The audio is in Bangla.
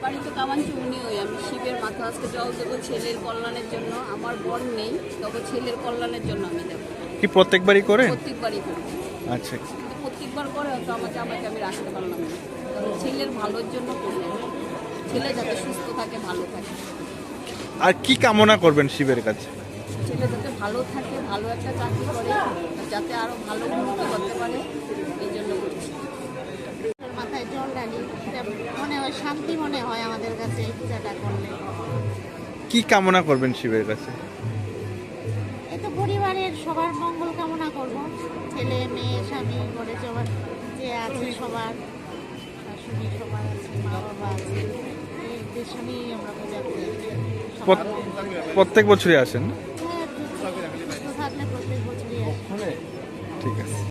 বাড়িতে কামাচ্ছি উনি ওই আমি শিবের মাথা আজকে জল দেবো ছেলের কল্যাণের জন্য। আমার বোন নেই, তবে ছেলের কল্যাণের জন্য আমি দেবো। কি প্রত্যেকবারই করে? প্রত্যেকবারই করি। আচ্ছা, প্রত্যেকবার করে হয়তো আমাকে আমি রাখতে পারলাম না, ছেলের ভালোর জন্য করি। ছেলে যাতে সুস্থ থাকে, ভালো থাকে। আর কি কামনা করবেন শিবের কাছে? ছেলে যাতে ভালো থাকে, ভালো একটা চাকরি করে, যাতে আরো ভালো উন্নতি করতে পারে, এই জন্য করছি। মাথায় জল ঢালি, মনে হয় শান্তি মনে হয় আমাদের কাছে এই পূজাটা করলে। কি কামনা করবেন শিবের কাছে? এই তো পরিবারের সবার মঙ্গল কামনা করব, ছেলে মেয়ে স্বামী ঘরে সবার যে আছে, সবার শাশুড়ি সবার আছে, মা বাবা আছে, এই উদ্দেশ্য নিয়েই আমরা পূজা করি। প্রত্যেক বছরই আসেন? হ্যাঁ, থাকলে প্রত্যেক বছরই আসে। ঠিক আছে।